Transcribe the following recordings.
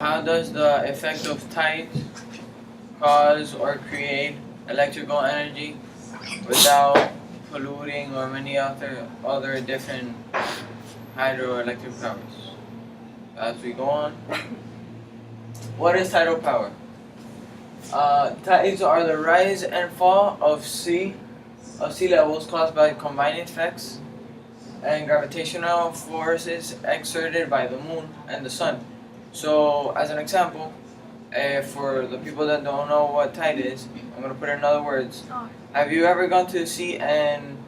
How does the effect of tides cause or create electrical energy without polluting or many other different hydroelectric powers? As we go on, what is tidal power? Tides are the rise and fall of sea levels caused by combined effects and gravitational forces exerted by the moon and the sun. So, as an example, for the people that don't know what tide is, I'm gonna put it in other words. Have you ever gone to the sea and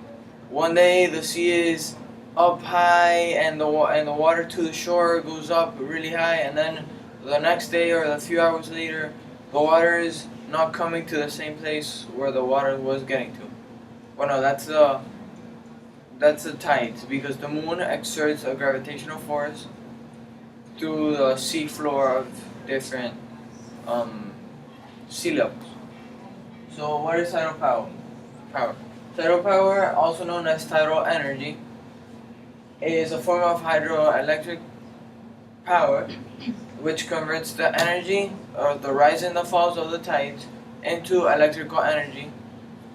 one day the sea is up high and the water to the shore goes up really high, and then the next day or a few hours later, the water is not coming to the same place where the water was getting to? Well, no, that's the tides, because the moon exerts a gravitational force through the sea floor of different sea levels. So what is tidal power? Tidal power, also known as tidal energy, is a form of hydroelectric power which converts the energy of the rise and the falls of the tides into electrical energy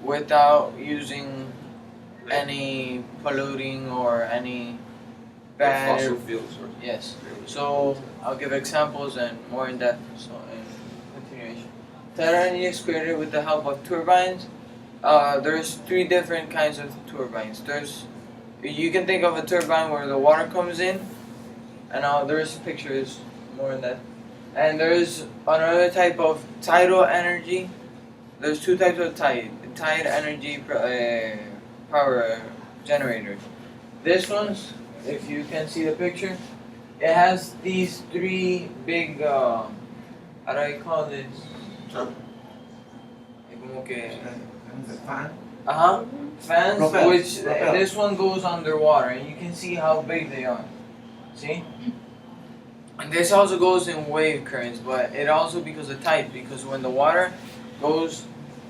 without using any polluting or any bad fossil fuels. Yes. So I'll give examples and more in depth. So in continuation, tidal energy is created with the help of turbines. There's three different kinds of turbines. You can think of a turbine where the water comes in, and there's pictures more in that. And there's another type of tidal energy. There's two types of tide energy power generators. This one's, if you can see the picture, it has these three big, how do I call this? Como que, fans, Propellers. which this one goes underwater, and you can see how big they are. See? And this also goes in wave currents, but it also because of tide, because when the water goes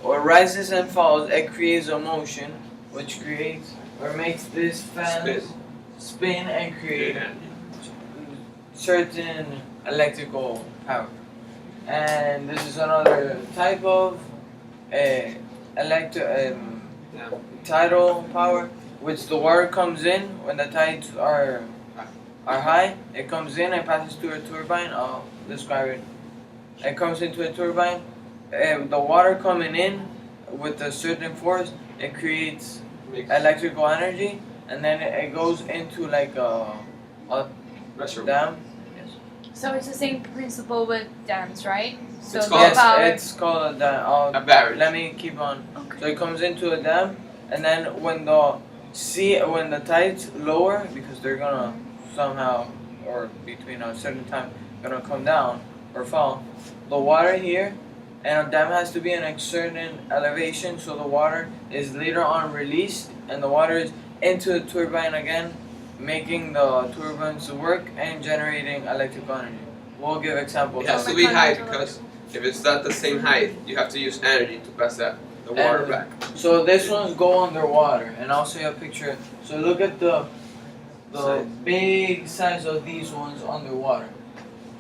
or rises and falls, it creates a motion, which creates or makes this fan spin and create certain electrical power. And this is another type of tidal power, which the water comes in when the tides are high. It comes in and passes through a turbine. I'll describe it. It comes into a turbine. The water coming in with a certain force, it creates electrical energy, and then it goes into like a dam. Yes. So it's the same principle with dams, right? So It's the called- power. It's called a dam. A barrage. Let me keep on. Okay. So it comes into a dam, and then when the tides lower, because they're gonna somehow or between a certain time gonna come down or fall, the water here, and a dam has to be in a certain elevation, so the water is later on released, and the water is into the turbine again, making the turbines work and generating electrical energy. We'll give examples. It has of to be high because if it's not the same height, you have to use energy to pass the water And- back. So this one's go underwater, and I'll show you a picture. So look at the Size. big size of these ones underwater.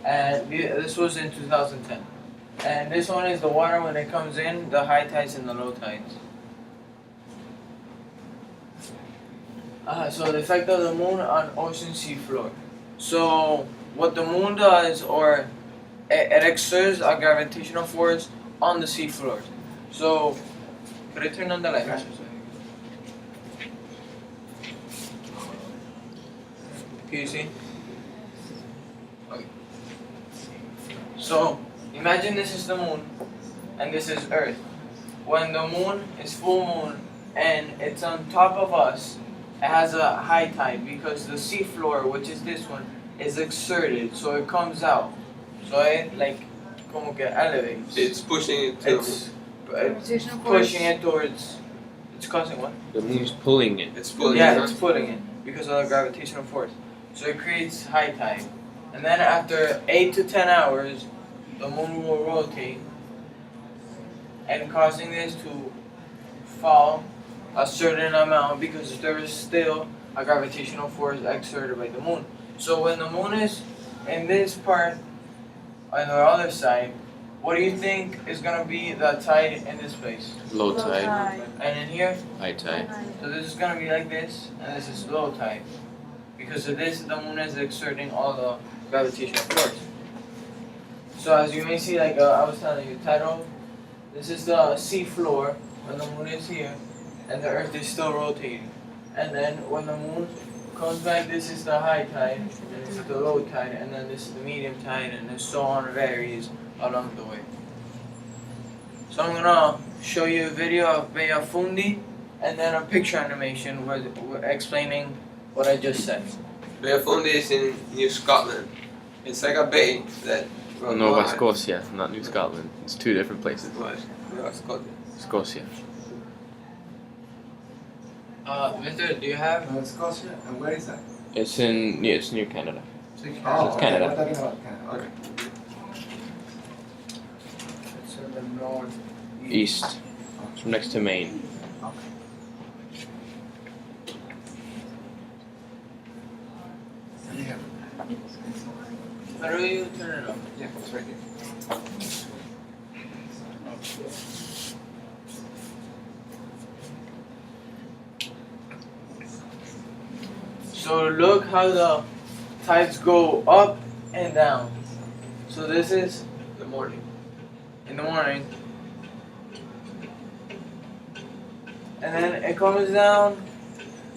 And this was in 2010. And this one is the water when it comes in, the high tides and the low tides. So the effect of the moon on ocean seafloor. So what the moon does, or it exerts a gravitational force on the seafloor. So could I turn on the light? Can you see? Okay. So imagine this is the moon and this is Earth. When the moon is full moon and it's on top of us, it has a high tide because the seafloor, which is this one, is exerted, so it comes out. So it like como que elevates. It's pushing it to. It's Gravitational force. pushing it towards. It's causing what? The moon's pulling it. It's pulling Yeah, it. it's pulling it because of the gravitational force. So it creates high tide. And then after 8 to 10 hours, the moon will rotate and causing this to fall a certain amount because there is still a gravitational force exerted by the moon. So when the moon is in this part on the other side, what do you think is gonna be the tide in this place? Low tide, And in here, high tide. so this is gonna be like this, and this is low tide. Because of this, the moon is exerting all the gravitational force. So as you may see, like I was telling you, tidal, this is the sea floor when the moon is here, and the earth is still rotating. And then when the moon comes back, this is the high tide, and this is the low tide, and then this is the medium tide, and then so on varies along the way. So I'm gonna show you a video of Bea Fundi, and then a picture animation where explaining what I just said. Bay Fundi is in New Scotland. It's like a bay that. Nova Scotia, not New Scotland. It's two different places. What? Nova Scotland. Scotia. Victor, do you have? Scotia, and where is that? It's near Canada. Oh, It's Canada. We're talking about Canada. Okay. It's in the north. East. It's next to Maine. Yeah. How do you turn it on? Yeah, it's right here. So look how the tides go up and down. So this is The morning. in the morning. And then it comes down,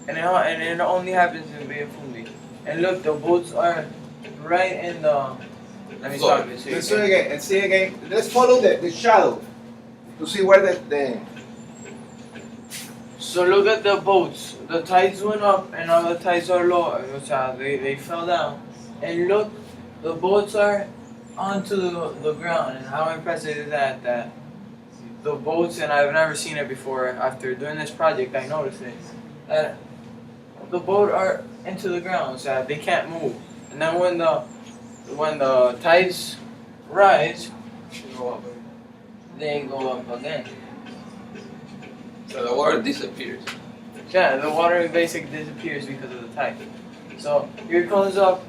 and it only happens in Bay of Fundy. And look, the boats are right in the. Let me stop it. So you Let's can- see again. Let's see again. Let's follow the shadow to see where the So look at the boats. The tides went up and now the tides are low. They fell down. And look, the boats are onto the ground. And how impressive is that? That the boats, and I've never seen it before. After doing this project, I noticed it. That the boat are into the ground, so they can't move. And then when the tides rise, they go up again. So the water disappears. Yeah, the water basically disappears because of the tide. So here it comes up,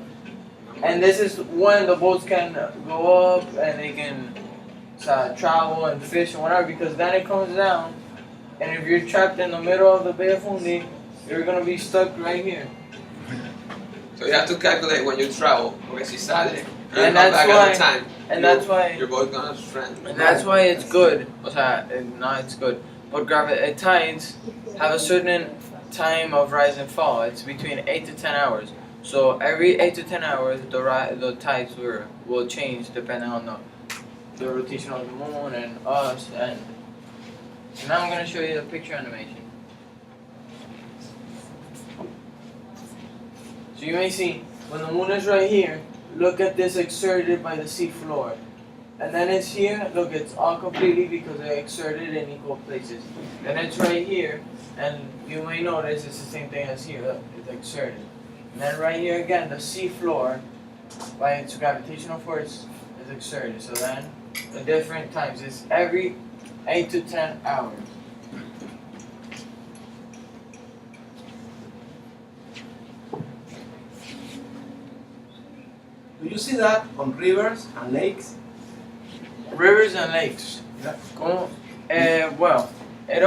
and this is when the boats can go up and they can travel and fish and whatever. Because then it comes down, and if you're trapped in the middle of the Bay of Fundy, you're gonna be stuck right here. So you have to calculate when you travel, porque si sale, And come that's back why- at the time. And that's why, Your boat's gonna strand. and that's why it's good. Not it's good, but tides have a certain time of rise and fall. It's between 8 to 10 hours. So every 8 to 10 hours, the tides will change depending on the rotation of the moon and us. And now I'm gonna show you the picture animation. So you may see when the moon is right here. Look at this exerted by the sea floor. And then it's here, look, it's all completely because they exerted in equal places. Then it's right here, and you may notice it's the same thing as here, look, it's exerted. And then right here again, the sea floor, by its gravitational force, is exerted. So then, the different times, it's every 8 to 10 hours. Do you see that on rivers and lakes? Rivers and lakes. Yeah. Well, it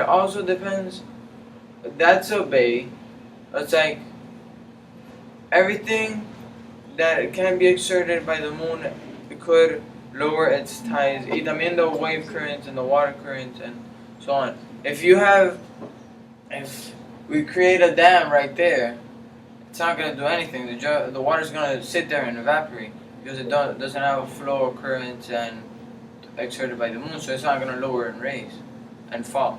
also depends. That's a bay. It's like everything that can be exerted by the moon, it could lower its tides. También the wave currents and the water currents and so on. If we create a dam right there, it's not gonna do anything. The water's gonna sit there and evaporate because it doesn't have a flow of currents and exerted by the moon, so it's not gonna lower and raise and fall.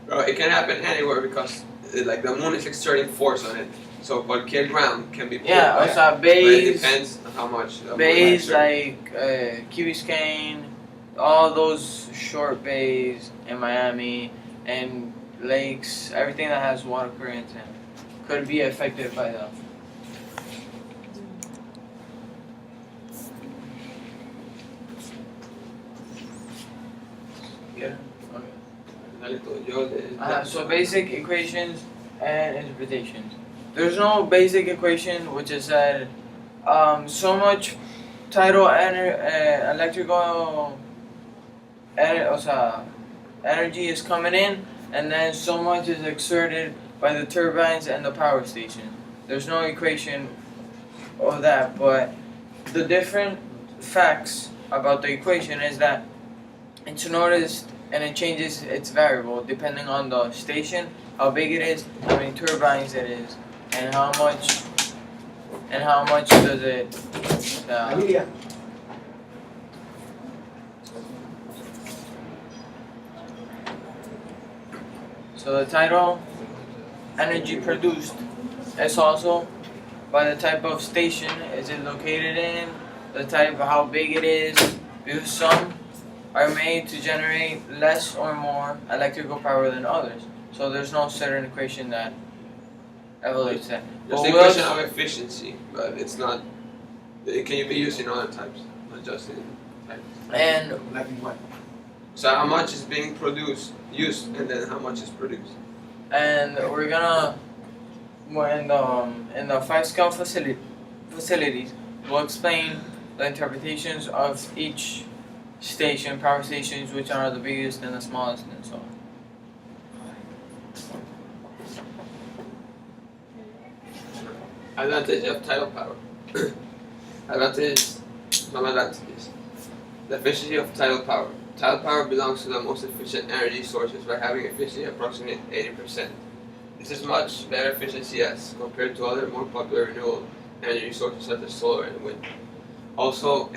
Bro, it can happen anywhere because like the moon is exerting force on it. So cualquier ground can be pulled. Yeah, back. also But it bays, depends on how much. The moon bays exerts. like Key Biscayne, all those short bays in Miami, and lakes, everything that has water currents and could be affected by the. Yeah. Okay. Dale tú, yo So basic equations and interpretations. There's no basic equation which is that so much tidal electrical energy is coming in, and then so much is exerted by the turbines and the power station. There's no equation of that, but the different facts about the equation is that it's noticed and it changes its variable depending on the station, how big it is, how many turbines it is, and how much does it so the tidal energy produced is also by the type of station is it located in, the type of how big it is, because some are made to generate less or more electrical power than others. So there's no certain equation that evaluates that. There's the equation of efficiency, but it's not. It can be used in other types, not just in types. And Like in what? So how much is being used, and then how much is produced. and we're gonna in the 5 scale facilities we'll explain the interpretations of each station, power stations, which are the biggest and the smallest and so on. Advantage of tidal power. Some advantages. The efficiency of tidal power. Tidal power belongs to the most efficient energy sources by having efficiency approximately 80%. This is much better efficiency as compared to other more popular renewable energy sources such as solar and wind. Also,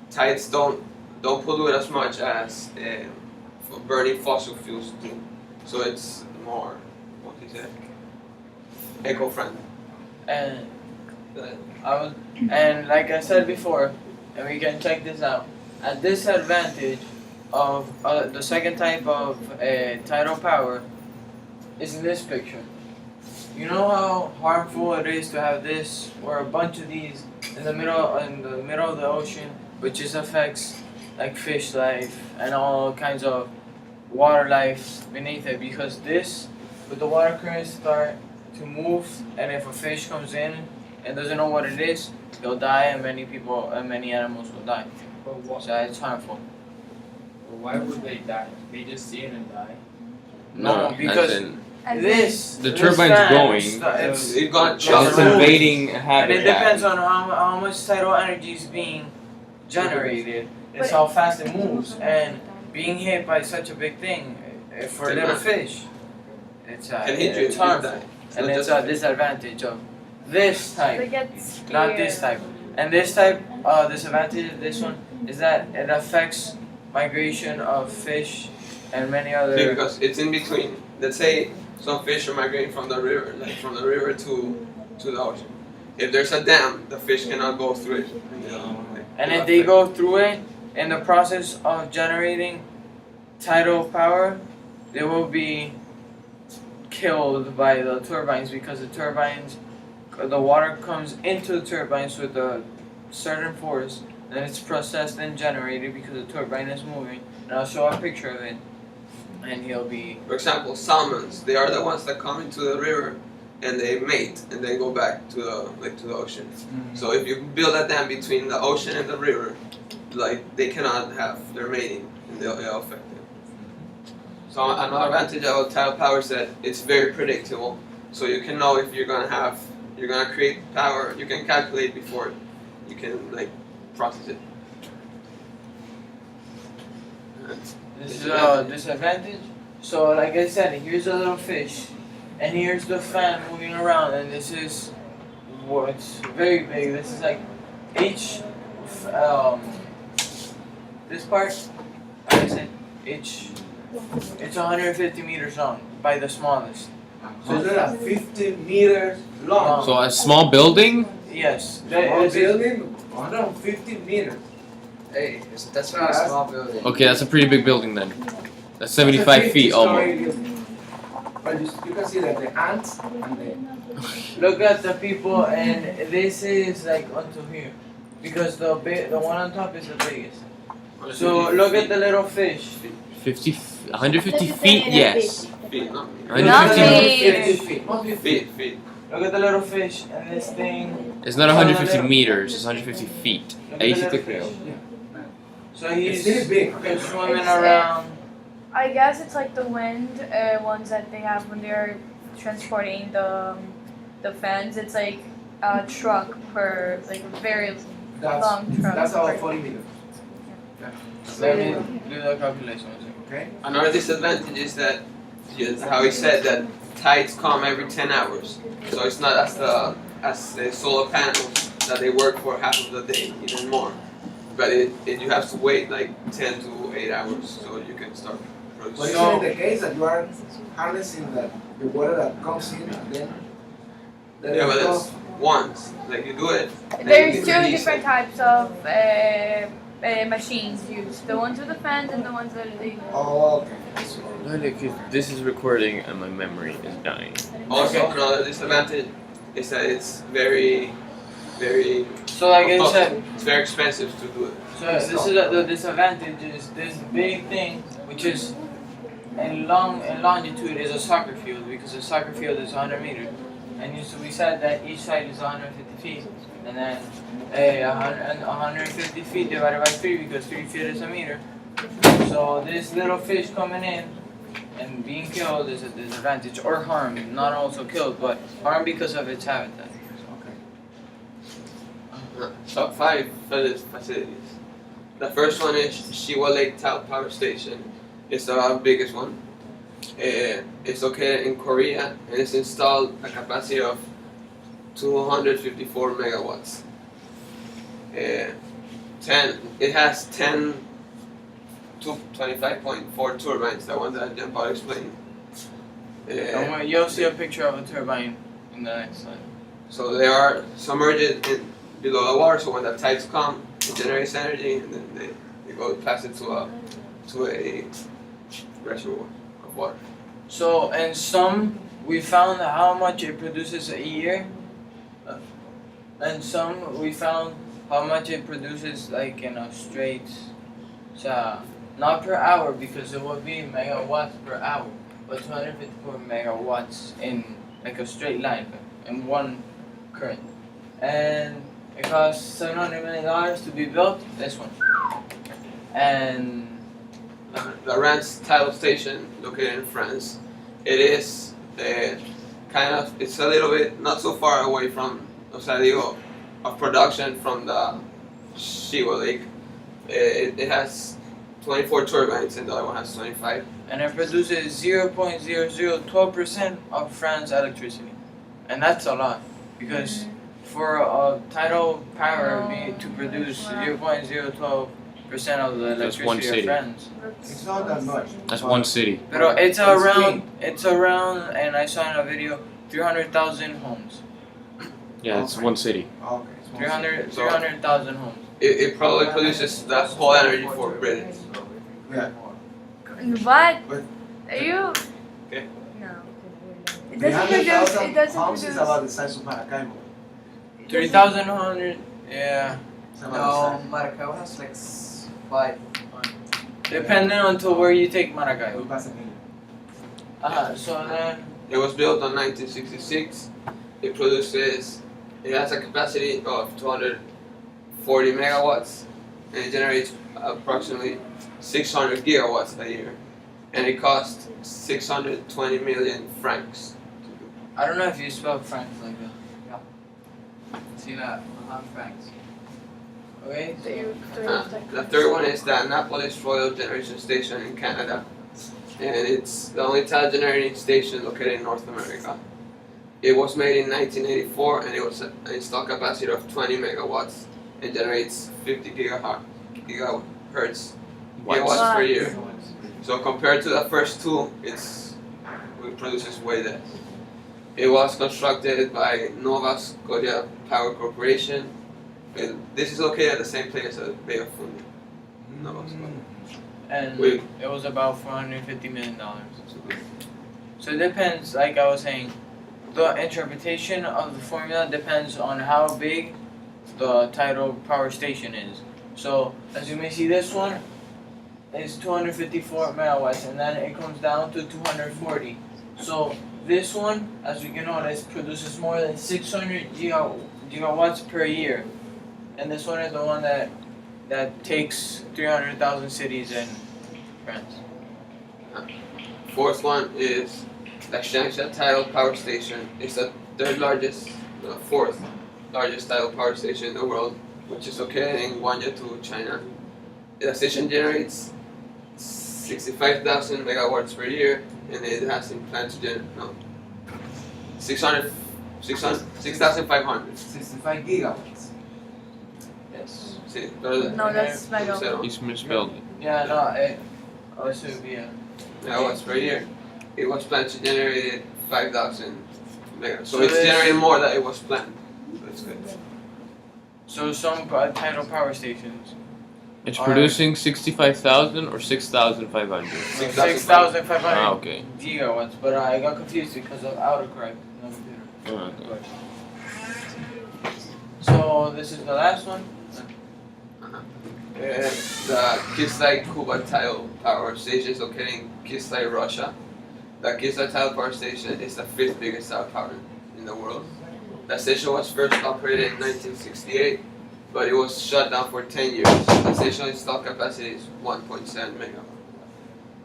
tides don't pollute as much as burning fossil fuels do. So it's more, what do you say, eco-friendly. And and like I said before, and we can check this out. A disadvantage of the second type of tidal power is in this picture. You know how harmful it is to have this or a bunch of these in the middle of the ocean, which just affects like fish life and all kinds of water life beneath it, because this, with the water currents start to move, and if a fish comes in and doesn't know what it is, they'll die, and many people and many animals will die. So it's harmful. Why would they die? They just see it and die. No, because And this The this turbine's fan, going. it's It got it's chopped. invading and habitat. it depends on how much tidal energy is being generated. It's how fast it moves, and being hit by such a big thing for a little fish, it's harmful, and it's a disadvantage of this They type, get scared. not this type. And this type, disadvantage of this one is that it affects migration of fish and many other. Because it's in between. Let's say some fish are migrating from the river, like from the river to the ocean. If there's a dam, the fish cannot go through it. And if they go through it, in the process of generating tidal power, they will be killed by the turbines, because the water comes into the turbines with a certain force, then it's processed and generated because the turbine is moving. And I'll show a picture of it, and he'll be. For example, salmons, they are the ones that come into the river and they mate and then go back to the ocean. So if you build a dam between the ocean and the river, like they cannot have their mating and they'll affect them. So another advantage of tidal power is that it's very predictable. So you can know if you're gonna create power, you can calculate before you can like process it. This is a disadvantage. So like I said, here's a little fish, and here's the fan moving around, and this is what's very big. This is like this part, like I said, it's 150 meters long by the smallest. So they're at 50 meters long. So a small building? Yes. One building, 150 meters. Hey, that's not a small building. Okay, that's a pretty big building then. That's 75 feet almost. But you can see that the ants and the Look at the people, and this is like until here, because the one on top is the biggest. So look at the little fish. 150 feet? Yes. Feet, no? 150 Nothing. feet. 50 feet. Must be Feet. Look at the little fish and this thing. It's not 150 meters, it's 150 feet. Look Ahí at sí the te little creo. fish. So he's It's really big. been swimming It's, around. I guess it's like the wind ones that they have when they're transporting the fans. It's like a truck per like a very long truck. That's per- about 40 meters. Yeah. Let me do the calculation. Okay. Another disadvantage is that, how he said that tides come every 10 hours. So it's not as the solar panels that they work for half of the day, even more. But you have to wait like 10 to 8 hours so you can start But producing. So- isn't it the case that you are harnessing the water that comes in and then Yeah, but it that's goes? once. Like you do it. There's you two release different it. types of machines used. The ones with the fans and the ones that they. Oh, okay. This is recording and my memory is dying. Also, Okay. another disadvantage is that it's very, very. So like I said, it's very expensive to do it. so this is the disadvantage is this big thing, which is in longitude is a soccer field because a soccer field is 100 meters, and we said that each side is 150 feet, and then 150 feet divided by 3 because 3 feet is a meter. So this little fish coming in and being killed is a disadvantage or harmed, not also killed, but harmed because of its habitat. Top 5 facilities. The first one is Shiwa Lake Tidal Power Station. It's the biggest one. It's located in Korea and it's installed a capacity of 254 megawatts. It has 10 to 25.4 turbines, the one that Gianpaolo explained. You'll see a picture of a turbine in the next slide. So they are submerged below the water, so when the tides come, it generates energy, and then they go pass it to a reservoir of water. So, and some we found how much it produces a year, and some we found how much it produces like in a straight, not per hour because it would be megawatts per hour, but 254 megawatts in like a straight line in one current, and it costs $700 million to be built. This one, and The Reims Tidal Station, located in France, it is it's a little bit not so far away from, of production from the Shiwa Lake. It has 24 turbines and the other one has 25. and it produces 0.0012% of France's electricity, and that's a lot because for a tidal power to produce 0.012% of the That's one electricity city. of France. It's not that much. That's one city. But it's clean. around, and I saw in a video, 300,000 homes. Yeah, it's one city. Okay. it's 300,000 homes. It probably produces the whole energy for Britain. Yeah. What? But- Are you? Okay. No. It doesn't produce. It doesn't homes is produce. about the size of Maracaibo. 3,100, yeah. It's about No, Maracaibo has like 5. Depending on to where you take Maracaibo. the size. So then, It was built in 1966. It has a capacity of 240 megawatts and it generates approximately 600 gigawatts a year. And it costs 620 million francs. I don't know if you spell Franks like that. See that? Franks. Okay? The third one is the Annapolis Royal Generation Station in Canada. And it's the only tidal generating station located in North America. It was made in 1984 and it was an installed capacity of 20 megawatts and generates 50 gigahertz gigawatts per year. So compared to the first two, it produces way less. It was constructed by Nova Scotia Power Corporation. And this is located at the same place as Bay of Fundy. Nova Scotia. And Wait. it was about $450 million. So it depends, like I was saying, the interpretation of the formula depends on how big the tidal power station is. So as you may see, this one is 254 megawatts, and then it comes down to 240. So this one, as you can notice, produces more than 600 gigawatts per year, and this one is the one that takes 300,000 cities in France. Fourth one is La Xiangsha Tidal Power Station. It's the fourth largest tidal power station in the world, which is located in Guangzhou, China. The station generates 65,000 megawatts per year, and it has in plan to generate 6,500. 65 gigawatts. Yes. Sí, No, that's mega. You misspelled it. Yeah, no, it should be megawatts per year. It was planned to generate 5,000 megawatts. So So it's it's- generating more than it was planned. So it's good. So some tidal power stations, It's Alright. producing 65,000 or 6,500. 6,500 Ah, okay. gigawatts, but I got confused because of autocorrect in the computer. Oh, okay. So this is the last one. The Kislyy Kuba Tidal Power Station is located in Kislyy, Russia. The Kislyy Tidal Power Station is the fifth biggest tidal power in the world. The station was first operated in 1968, but it was shut down for 10 years. The station's installed capacity is 1.7 megawatts.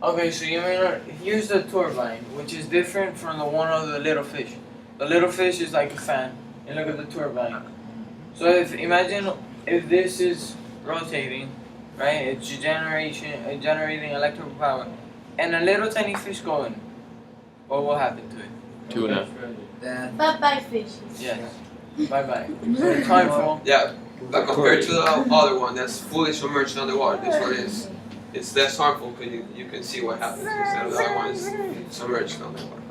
Okay, so you may not. Here's the turbine, which is different from the one of the little fish. The little fish is like a fan, and look at the turbine. So imagine if this is rotating, right? It's generating electrical power, and a little tiny fish going. What will happen to it? Tuna. Then Bye fishes. Yes. Bye bye. So it's harmful. Yeah, but compared to the other one that's fully submerged underwater, this one is it's less harmful because you can see what happens instead of the other one is submerged underwater.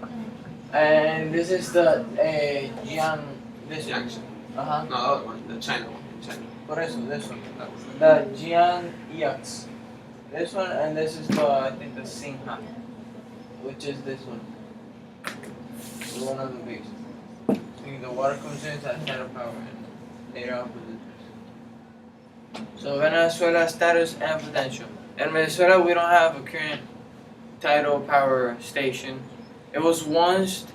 And this is the this one. Jiangxi. Uh-huh. No, the other one, the China one. China. Por eso, this one. That was The Gianx. This one, and this is the, I think, the Singha, which is this one. One of the biggest. The water comes in, it's at tidal power, and later on produces. So Venezuela status and potential. In Venezuela, we don't have a current tidal power station. It was once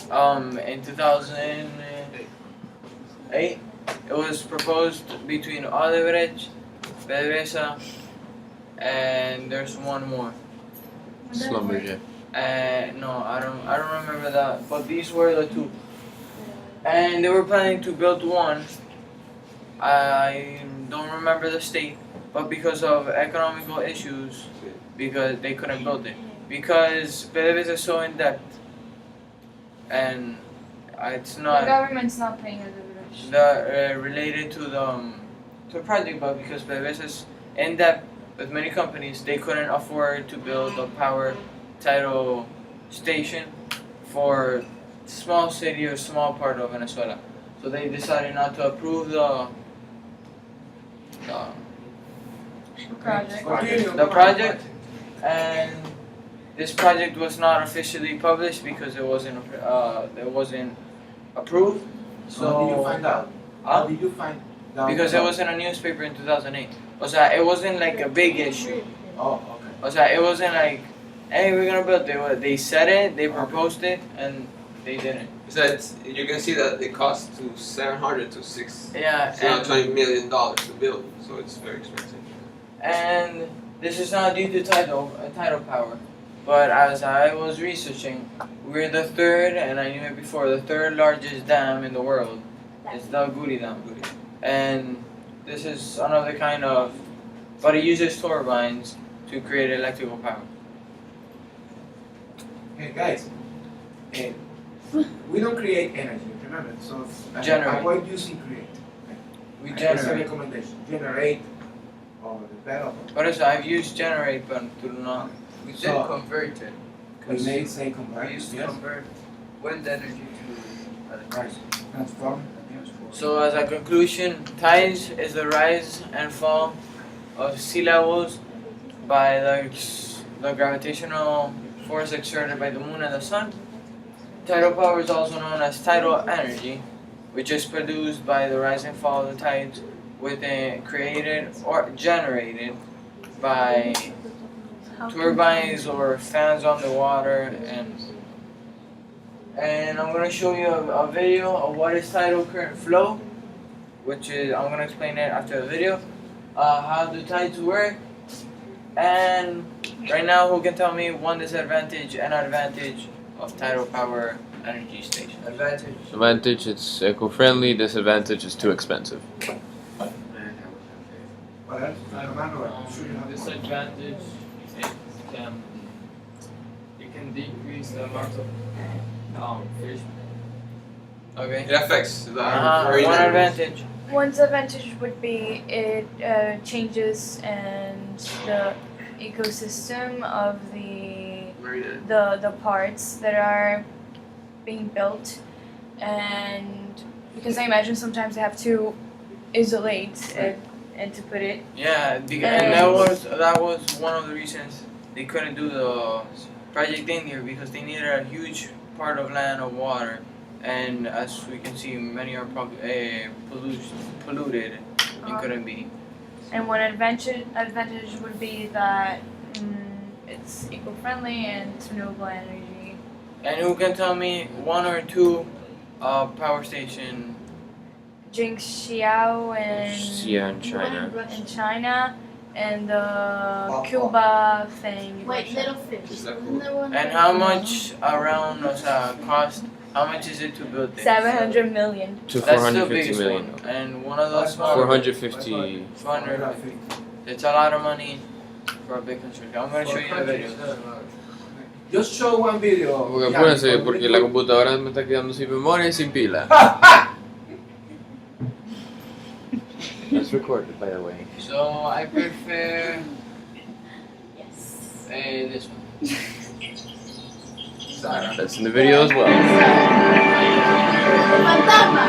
in 2008. It was proposed between Odebrecht, PDVSA, and there's one more. Slumberjet. No, I don't remember that. But these were the two. And they were planning to build one. I don't remember the state, but because of economical issues, because they couldn't build it. Because PDVSA is so in debt, and it's The not government's not paying a dividend. related to the project, but because PDVSA is in debt with many companies, they couldn't afford to build a power tidal station for small city or small part of Venezuela. So they decided not to approve the project, and this project was not officially published because it wasn't approved. So How did you find out? How did you find out? because it was in a newspaper in 2008. O sea, it wasn't like a big issue. Oh, okay. O sea, it wasn't like, hey, we're gonna build it. They said it, they proposed it, and they didn't. So you can see that it costs to $700 to Yeah, $620 million to build, so it's very expensive. and this is not due to tidal power, but as I was researching, we're the third, and I knew it before, the third largest dam in the world. It's the Guri Dam, and this is another kind of, but it uses turbines to create electrical power. Hey guys, we don't create energy, remember? So Generate. avoid using create. We It's a generate. recommendation. Generate or develop. But also, I've used generate, but do not. we did So- convert it. We may say We convert. used to Yes. convert wind energy to Right. electricity. Transform. So as a conclusion, tides is the rise and fall of sea levels by the gravitational force exerted by the moon and the sun. Tidal power is also known as tidal energy, which is produced by the rise and fall of the tides within created or generated by turbines or fans on the water, and and I'm gonna show you a video of what is tidal current flow, which is I'm gonna explain it after the video. How do tides work? And right now, who can tell me one disadvantage and advantage of tidal power energy station? Advantage. Advantage, it's eco-friendly. Disadvantage, it's too expensive. Disadvantage, it can decrease the amount of fish. Okay. It affects the One marine animals. advantage. One's advantage would be it changes and the ecosystem of Marine animals. the parts that are being built, and because I imagine sometimes they have to isolate and to put it. Yeah, and that was one of the reasons they couldn't do the project in here, because they needed a huge part of land of water, and as we can see, many are probably polluted and couldn't be. And one advantage would be that it's eco-friendly and it's renewable energy. And who can tell me one or two power station? Jingxiao and Yeah, in China. in China, and the Cuba thing. in Wait, Russia. little fish. Is that Isn't there one And how much around cost? How much is it to build this? 700 million. To That's the 450 biggest million. one. And one of those small 450. 450. It's a lot of money for a big construction. I'm gonna show you the video. Just show one video. Porque Yeah, apúrense, because porque we- la computadora me está quedando sin memoria y sin pila. That's recorded, by the way. So I prefer Yes. this one. That's in the video as well. Fantasma.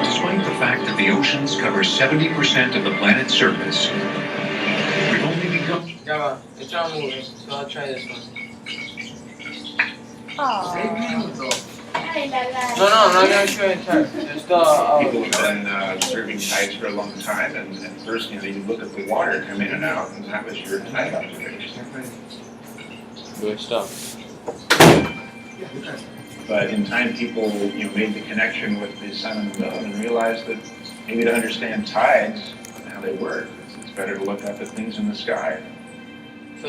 Despite the fact that the oceans cover 70% of the planet's surface, we've only begun. Ya va, it's not moving, so I'll try this one. Aww. Ay, la, la. No, I'm not gonna show it entire. Just People have been observing tides for a long time, and first, you look at the water come in and out, and that was your tide observation. Good stuff. But in time, people, made the connection with the sun and the moon and realized that maybe to understand tides and how they work, it's better to look up at things in the sky.